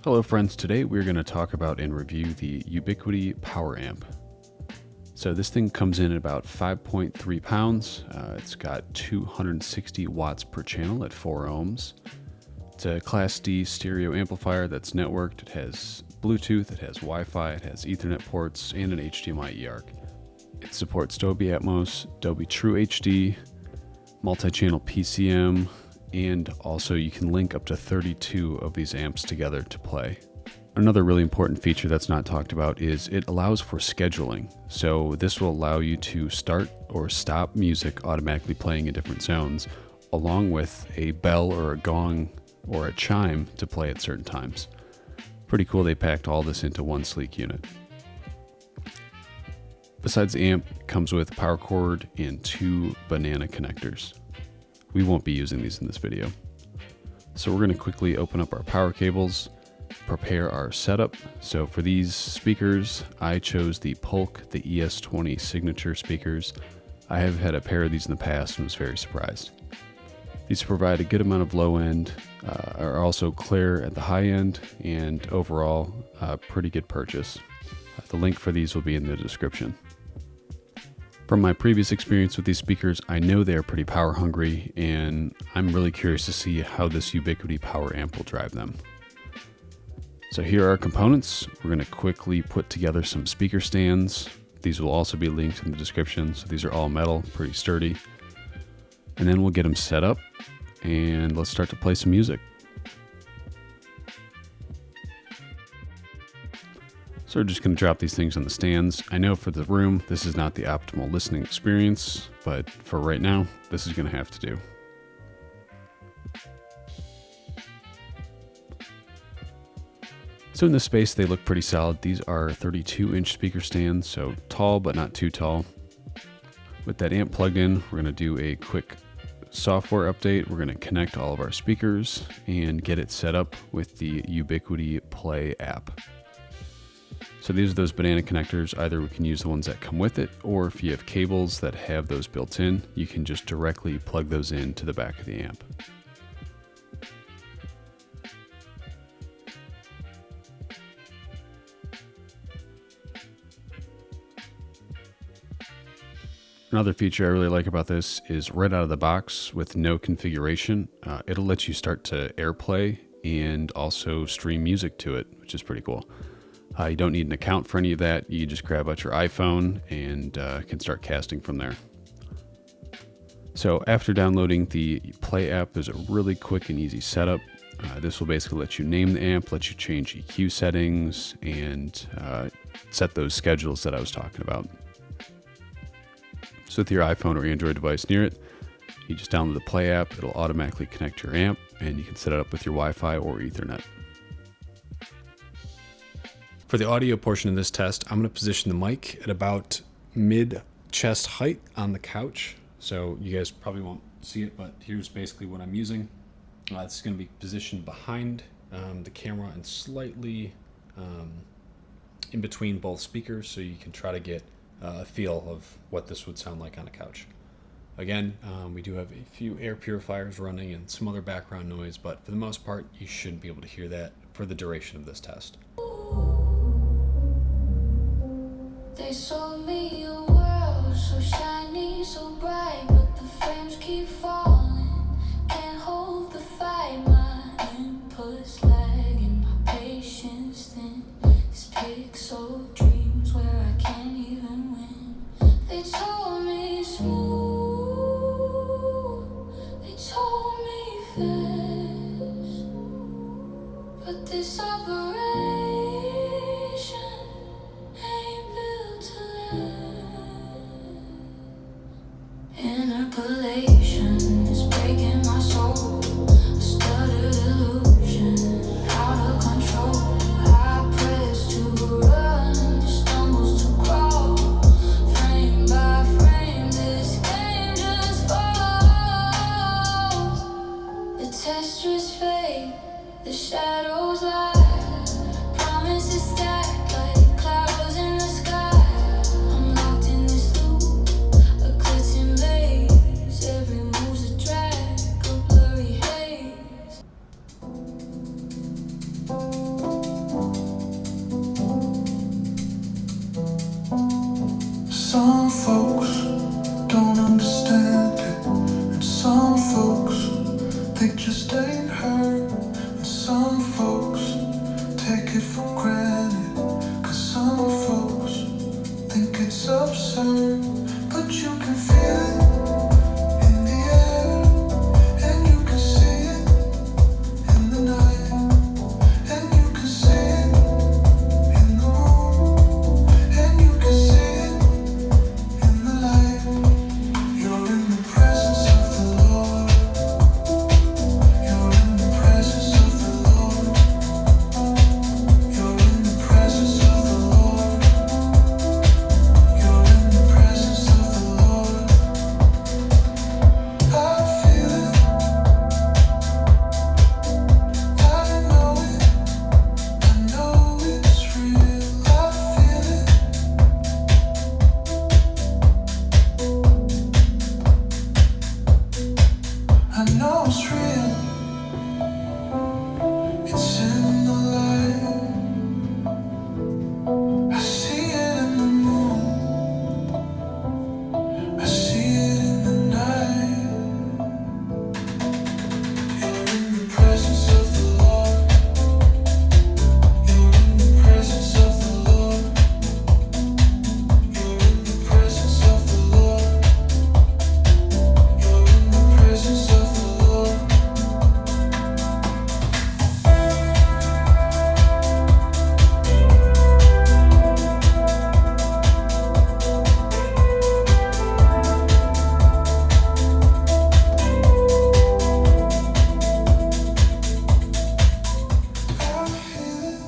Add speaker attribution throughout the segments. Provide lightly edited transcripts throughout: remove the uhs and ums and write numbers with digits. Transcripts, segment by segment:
Speaker 1: Hello friends, today we're going to talk about and review the Ubiquiti PowerAmp. So this thing comes in at about 5.3 pounds. It's got 260 watts per channel at 4 ohms. It's a Class D stereo amplifier that's networked. It has Bluetooth, it has Wi-Fi, it has Ethernet ports, and an HDMI eARC. It supports Dolby Atmos, Dolby True HD, multi-channel PCM, and also you can link up to 32 of these amps together to play. Another really important feature that's not talked about is it allows for scheduling. So this will allow you to start or stop music automatically playing in different zones, along with a bell or a gong or a chime to play at certain times. Pretty cool they packed all this into one sleek unit. Besides the amp, it comes with a power cord and 2 banana connectors. We won't be using these in this video. So we're going to quickly open up our power cables, prepare our setup. So for these speakers, I chose the Polk, the ES20 signature speakers. I have had a pair of these in the past and was very surprised. These provide a good amount of low end, are also clear at the high end, and overall, pretty good purchase. The link for these will be in the description. From my previous experience with these speakers, I know they are pretty power hungry, and I'm really curious to see how this Ubiquiti PowerAmp will drive them. So here are our components. We're going to quickly put together some speaker stands. These will also be linked in the description. So these are all metal, pretty sturdy. And then we'll get them set up, and let's start to play some music. So we're just going to drop these things on the stands. I know for the room, this is not the optimal listening experience, but for right now, this is going to have to do. So in this space, they look pretty solid. These are 32-inch speaker stands, so tall but not too tall. With that amp plugged in, we're going to do a quick software update. We're going to connect all of our speakers and get it set up with the Ubiquiti Play app. So these are those banana connectors. Either we can use the ones that come with it, or if you have cables that have those built in, you can just directly plug those into the back of the amp. Another feature I really like about this is right out of the box with no configuration, it'll let you start to AirPlay and also stream music to it, which is pretty cool. You don't need an account for any of that. You just grab out your iPhone and can start casting from there. So after downloading the Play app, there's a really quick and easy setup. This will basically let you name the amp, let you change EQ settings, and set those schedules that I was talking about. So with your iPhone or Android device near it, you just download the Play app. It'll automatically connect your amp, and you can set it up with your Wi-Fi or Ethernet. For the audio portion of this test, I'm going to position the mic at about mid-chest height on the couch. So you guys probably won't see it, but here's basically what I'm using. It's going to be positioned behind the camera and slightly in between both speakers, so you can try to get a feel of what this would sound like on a couch. Again, we do have a few air purifiers running and some other background noise, but for the most part, you shouldn't be able to hear that for the duration of this test.
Speaker 2: They sold me a world so shiny, so bright, but the frames keep falling. Can't hold the fight, my input's lagging, my patience thin. These pixel dreams where I can't even win. They told me smooth, they told me fast, but this operation interpolation is breaking my soul. A stuttered illusion, out of control. I press to run, stumbles to crawl. Frame by frame, this game just falls. The textures fade, the shadows lie. Promises stack like clouds in the sky. I'm locked in this loop, a glitching maze. Every move's a drag, a blurry haze. Some folks take it for granted, 'cause some folks think it's absurd, but you can feel it in the air, and you can see it in the night, and you can see it in the moon, and you can see it in the light. You're in the presence of the Lord. You're in the presence of the Lord. You're in the presence of the Lord. You're in the presence of the Lord. I feel it. I know it. I know it's real. I feel it. I know it's real. It's in the light. I see it in the moon. I see it in the night. You're in the presence of the Lord. You're in the presence of the Lord. You're in the presence of the Lord. You're in the presence of the Lord. I feel it.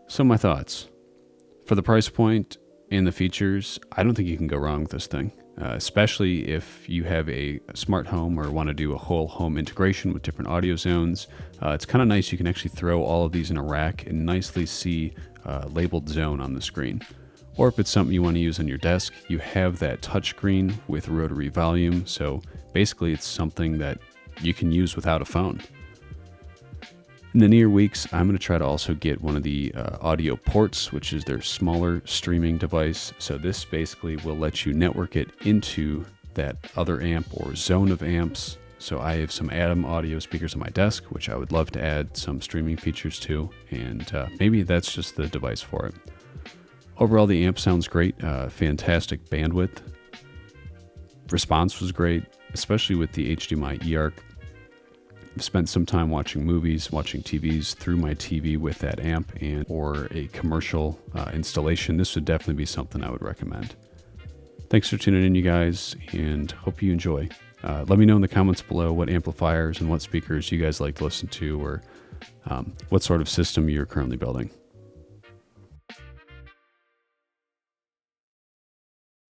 Speaker 1: So my thoughts. For the price point and the features, I don't think you can go wrong with this thing, especially if you have a smart home or want to do a whole home integration with different audio zones. It's kind of nice. You can actually throw all of these in a rack and nicely see labeled zone on the screen. Or if it's something you want to use on your desk, you have that touchscreen with rotary volume. So basically it's something that you can use without a phone. In the near weeks, I'm going to try to also get one of the audio ports, which is their smaller streaming device. So this basically will let you network it into that other amp or zone of amps. So I have some Atom audio speakers on my desk, which I would love to add some streaming features to. And maybe that's just the device for it. Overall, the amp sounds great. Fantastic bandwidth. Response was great, especially with the HDMI eARC. I've spent some time watching movies, watching TVs through my TV with that amp, and or a commercial installation. This would definitely be something I would recommend. Thanks for tuning in, you guys, and hope you enjoy. Let me know in the comments below what amplifiers and what speakers you guys like to listen to, or what sort of system you're currently building.